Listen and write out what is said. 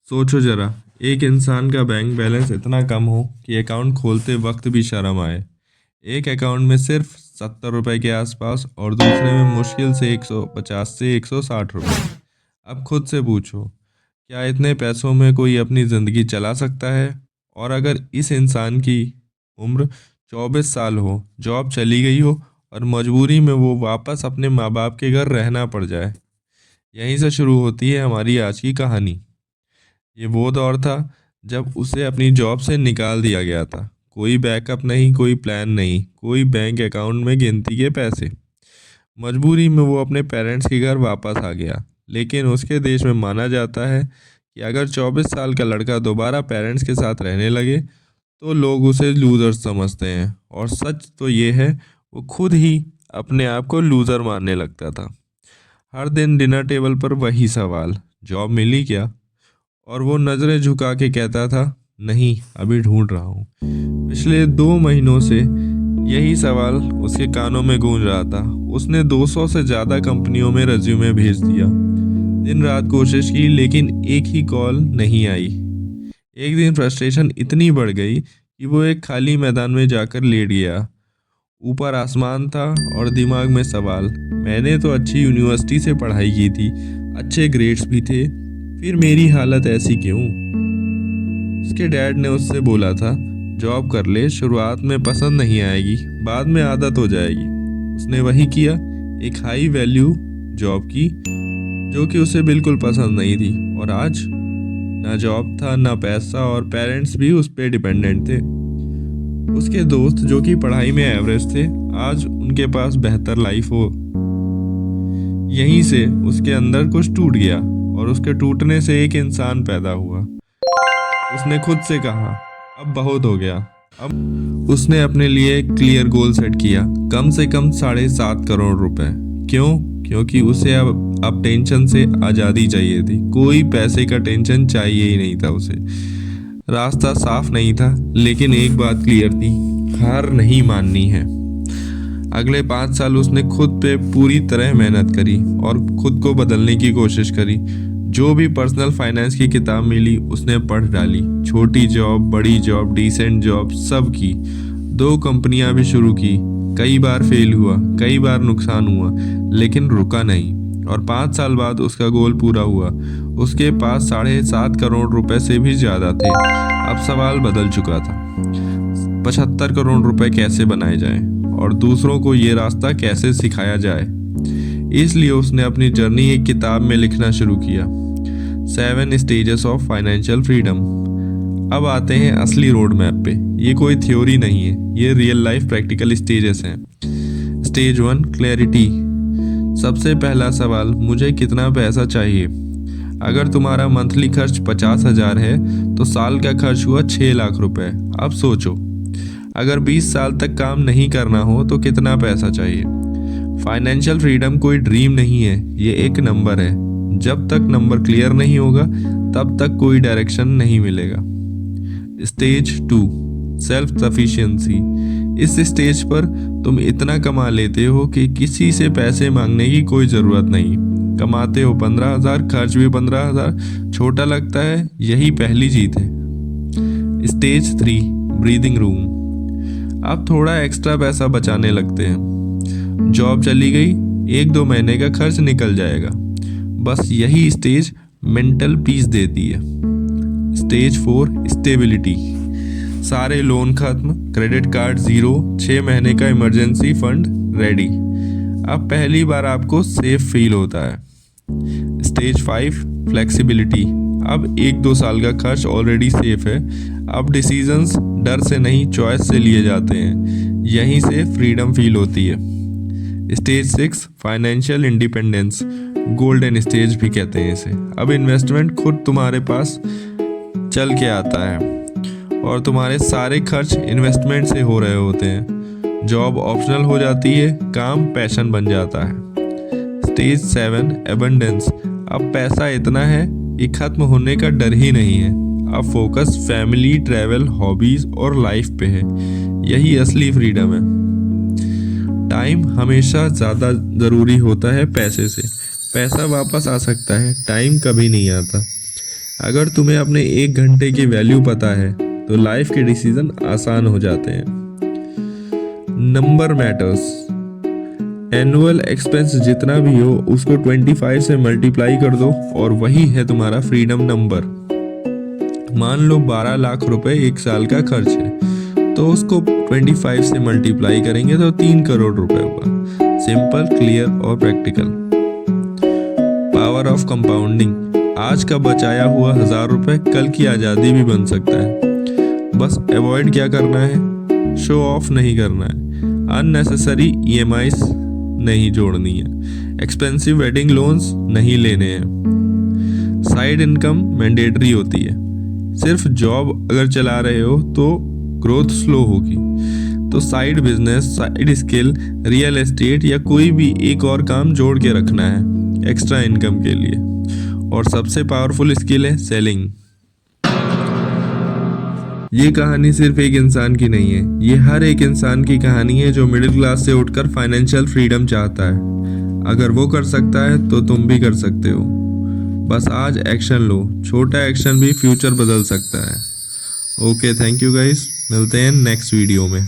सोचो जरा, एक इंसान का बैंक बैलेंस इतना कम हो कि अकाउंट खोलते वक्त भी शर्म आए। एक अकाउंट में सिर्फ 70 रुपए के आसपास और दूसरे में मुश्किल से 150 से 160 रुपए। अब खुद से पूछो, क्या इतने पैसों में कोई अपनी ज़िंदगी चला सकता है? और अगर इस इंसान की उम्र 24 साल हो, जॉब चली गई हो और मजबूरी में वो वापस अपने माँ बाप के घर रहना पड़ जाए। यहीं से शुरू होती है हमारी आज की कहानी। ये वो दौर था जब उसे अपनी जॉब से निकाल दिया गया था। कोई बैकअप नहीं, कोई प्लान नहीं, कोई बैंक अकाउंट में गिनती के पैसे। मजबूरी में वो अपने पेरेंट्स के घर वापस आ गया। लेकिन उसके देश में माना जाता है कि अगर 24 साल का लड़का दोबारा पेरेंट्स के साथ रहने लगे तो लोग उसे लूज़र समझते हैं। और सच तो ये है, वो खुद ही अपने आप को लूज़र मानने लगता था। हर दिन डिनर टेबल पर वही सवाल, जॉब मिली क्या? और वो नज़रें झुका के कहता था, नहीं, अभी ढूंढ रहा हूँ। पिछले 2 महीनों से यही सवाल उसके कानों में गूंज रहा था। उसने 200 से ज़्यादा कंपनियों में रिज्यूमे भेज दिया, दिन रात कोशिश की, लेकिन एक ही कॉल नहीं आई। एक दिन फ्रस्ट्रेशन इतनी बढ़ गई कि वो एक खाली मैदान में जाकर लेट गया। ऊपर आसमान था और दिमाग में सवाल, मैंने तो अच्छी यूनिवर्सिटी से पढ़ाई की थी, अच्छे ग्रेड्स भी थे, फिर मेरी हालत ऐसी क्यों? उसके डैड ने उससे बोला था, जॉब कर ले, शुरुआत में पसंद नहीं आएगी, बाद में आदत हो जाएगी। उसने वही किया, एक हाई वैल्यू जॉब की जो कि उसे बिल्कुल पसंद नहीं थी। और आज ना जॉब था, ना पैसा, और पेरेंट्स भी उस पर डिपेंडेंट थे। उसके दोस्त जो कि पढ़ाई में एवरेज थे, आज उनके पास बेहतर लाइफ हो। यहीं से उसके अंदर कुछ टूट गया और उसके टूटने से एक इंसान पैदा हुआ। उसने खुद से कहा, अब बहुत हो गया। अब उसने अपने लिए एक क्लियर गोल सेट किया, कम से कम 7.5 करोड़ रुपए। क्यों? क्योंकि उसे अब टेंशन से आज़ादी चाहिए थी। कोई पैसे का टेंशन चाहिए ही नहीं था उसे। रास्ता साफ नहीं था, लेकिन एक बात क्लियर थी, हार नहीं माननी है। अगले 5 साल उसने खुद पे पूरी तरह मेहनत करी और खुद को बदलने की कोशिश करी। जो भी पर्सनल फाइनेंस की किताब मिली उसने पढ़ डाली। छोटी जॉब, बड़ी जॉब, डिसेंट जॉब, सब की। 2 कंपनियां भी शुरू की। कई बार फेल हुआ, कई बार नुकसान हुआ, लेकिन रुका नहीं। और 5 साल बाद उसका गोल पूरा हुआ। उसके पास 7.5 करोड़ रुपए से भी ज़्यादा थे। अब सवाल बदल चुका था, 75 करोड़ रुपए कैसे बनाए जाएं और दूसरों को ये रास्ता कैसे सिखाया जाए। इसलिए उसने अपनी जर्नी एक किताब में लिखना शुरू किया, 7 स्टेजेस ऑफ फाइनेंशियल फ्रीडम। अब आते हैं असली रोड मैप पे। ये कोई थ्योरी नहीं है, ये रियल लाइफ प्रैक्टिकल स्टेजेस हैं। Stage 1, clarity. सबसे पहला सवाल, मुझे कितना पैसा चाहिए? अगर तुम्हारा मंथली खर्च 50,000 है तो साल का खर्च हुआ 6 लाख रुपए। अब सोचो, अगर 20 साल तक काम नहीं करना हो तो कितना पैसा चाहिए? फाइनेंशियल फ्रीडम कोई ड्रीम नहीं है, ये एक नंबर है। जब तक नंबर क्लियर नहीं होगा तब तक कोई डायरेक्शन नहीं मिलेगा। Stage 2, self sufficiency. इस स्टेज पर तुम इतना कमा लेते हो कि किसी से पैसे मांगने की कोई ज़रूरत नहीं। कमाते हो 15,000, खर्च भी 15,000। छोटा लगता है, यही पहली जीत है। Stage 3, breathing room. अब थोड़ा एक्स्ट्रा पैसा बचाने लगते हैं। जॉब चली गई, 1-2 महीने का खर्च निकल जाएगा। बस यही स्टेज मेंटल पीस देती है। Stage 4, stability. सारे लोन खत्म, क्रेडिट कार्ड ज़ीरो, 6 महीने का इमरजेंसी फंड रेडी। अब पहली बार आपको सेफ फील होता है। Stage 5, flexibility. अब 1-2 साल का खर्च ऑलरेडी सेफ है। अब डिसीजंस डर से नहीं, चॉइस से लिए जाते हैं। यहीं से फ्रीडम फील होती है। Stage 6, financial independence. Golden stage भी कहते हैं इसे। अब इन्वेस्टमेंट खुद तुम्हारे पास चल के आता है और तुम्हारे सारे खर्च इन्वेस्टमेंट से हो रहे होते हैं। जॉब ऑप्शनल हो जाती है, काम पैशन बन जाता है। Stage 7, abundance. अब पैसा इतना है कि खत्म होने का डर ही नहीं है। अब फोकस फैमिली, ट्रैवल, हॉबीज और लाइफ पे है। यही असली फ्रीडम है। टाइम हमेशा ज़्यादा ज़रूरी होता है पैसे से। पैसा वापस आ सकता है, टाइम कभी नहीं आता। अगर तुम्हें अपने 1 घंटे की वैल्यू पता है तो लाइफ के डिसीजन आसान हो जाते हैं। Number matters. एनुअल एक्सपेंस जितना भी हो उसको 25 से मल्टीप्लाई कर दो और वही है तुम्हारा फ्रीडम नंबर। मान लो 12 लाख रुपए 1 साल का खर्च है तो उसको 25 से मल्टीप्लाई करेंगे तो 3 करोड़ रुपए होगा। सिंपल, क्लियर और प्रैक्टिकल। Power of compounding. आज का बचाया हुआ 1000 रुपए कल की आज़ादी भी बन सकता है। बस अवॉइड क्या करना है, शो ऑफ नहीं करना है, अननेसेसरी EMIs नहीं जोड़नी है, एक्सपेंसिव वेडिंग लोन्स नहीं लेने हैं। साइड इनकम मैंडेटरी होती है। सिर्फ जॉब अगर चला रहे हो तो ग्रोथ स्लो होगी, तो side business, side skill, real estate या कोई भी एक और काम जोड़ के रखना है एक्स्ट्रा इनकम के लिए। और सबसे पावरफुल स्किल है सेलिंग। ये कहानी सिर्फ एक इंसान की नहीं है, ये हर एक इंसान की कहानी है जो मिडिल क्लास से उठकर फाइनेंशियल फ्रीडम चाहता है। अगर वो कर सकता है तो तुम भी कर सकते हो। बस आज एक्शन लो, छोटा एक्शन भी फ्यूचर बदल सकता है। ओके, थैंक यू गाइस, मिलते हैं नेक्स्ट वीडियो में।